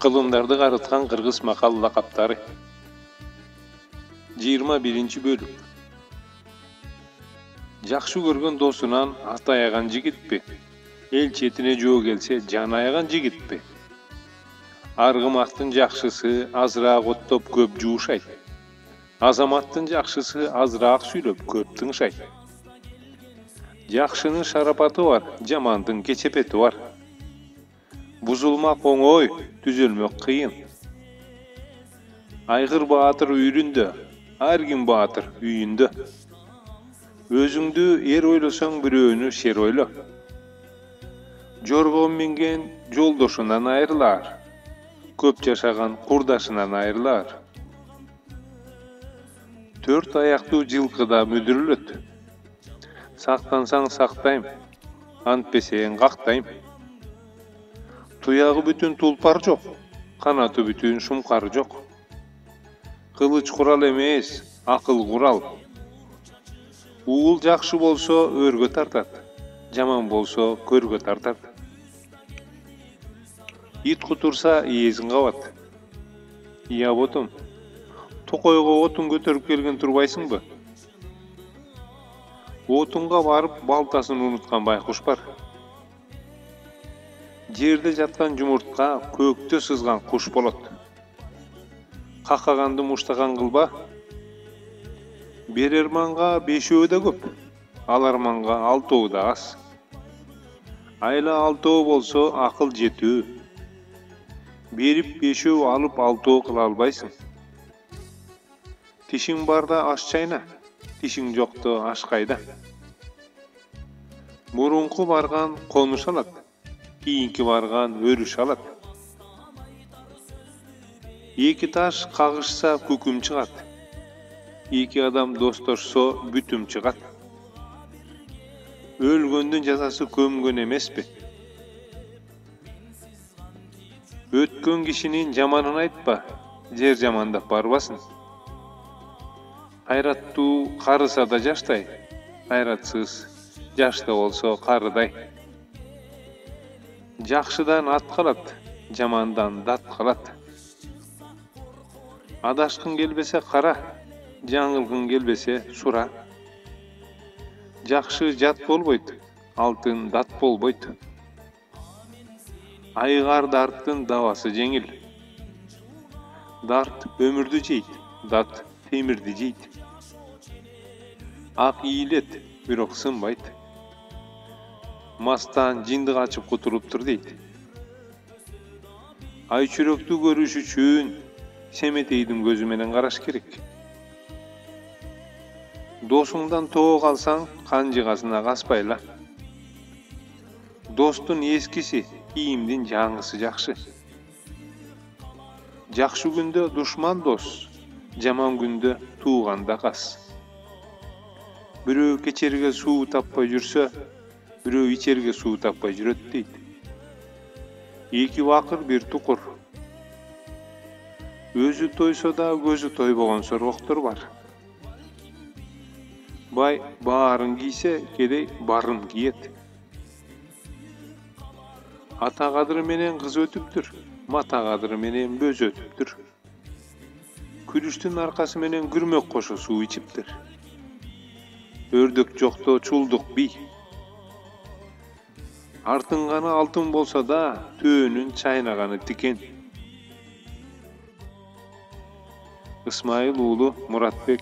Kılımdardı qarıtkan Kırgız makal lakaptары. 21 bölüm. Жақшы көрген досынан ат аяған жігіт пе? Ел четіне жоо келсе, жан аяған жігіт пе? Арғымақтың жақшысы азырақ оттоп көп жуышай. Азаматтың жақшысы азырақ сүйлөп көп тыңшай. Жақшының шарапаты бар, жамандың кечепеті бар. Бузулмақ оңой, түзелмек қиын. Айғыр баатыр үйрүндө, аргин баатыр үйүндө. Өзүңдү ер ойлосоң бирөөнү шер ойло. Жорго минген жолдошунан айрылар. Көп жашаган курдашынан айрылар. Төрт аяктуу жылкыда мүдүрүлөт. Сактансаң сактайм, антпесең кактайм. Туягы бүтүн тулпар жок, канаты бүтүн шумкар жок. Кылыч курал эмес, акыл курал. Уул жакшы болсо өргө тартат, жаман болсо көргө тартат. Ит кутурса ийесин кабат. Ия ботум, токойго отун көтөрүп келген турбайсыңбы? Отунга барып балтасын унуткан байкуш бар. Жерде жаткан жумуртка көктө сызган куш болот. Какаганды муштаган кылба. Берер манга бешөө да көп, алар манга алтоо да аз. Айла алтоо болсо акыл жетүү. Берип бешөө алып алтоо кыла албайсың. Тишиң барда аш чайна, тишиң жокто аш кайда. Мурунку барган конуш алат, кийинки барган өрүш алат. Эки таш кагышса күкүм чыгат. Эки адам достошсо бүтүм чыгат. Өлгөндүн жазасы көмгөн эмеспи? Өткөн кишинин жаманын айтпа, жер жамандап барбасын. Кайраттуу карыса да жаштай, кайратсыз жашта болсо карыдай. Жакшыдан ат калат, жамандан дат калат. Адашкын келбесе кара, жаңылгын келбесе сура. Жакшы жат болбойт, алтын дат болбойт. Айгар дарттын давасы жеңил. Дарт өмүрдү жейт, дат темирди жейт. Ак ийилет, бирок сынбайт. Мастан жындык ачып кутулуптур дейт. Ай чүрөктү көрүш үчүн семетейдин көзү менен караш керек. Досуңдан тоо калсаң, канжыгасына каспайла. Достун эскиси, кийимдин жаңысы жакшы. Жакшы күндө душман дос, жаман күндө тууганда кас. Бирөө кечерге суу таппай жүрсө, бирөө ичерге суу таппай жүрөт дейт. Эки бакыр бир тукур. Өзү тойсо да көзү тойбогон соргоктор бар. Бай баарын кийсе, кедей барын киет. Ата кадыры менен кыз өтүптүр, мата кадыры менен бөз өтүптүр. Күрүштүн аркасы менен күрмөк кошо суу ичиптир. Өрдөк жокто чулдук бий. Артынганы алтын болса да, төөнүн чайнаганы тикен. Исмайыл уулу Муратбек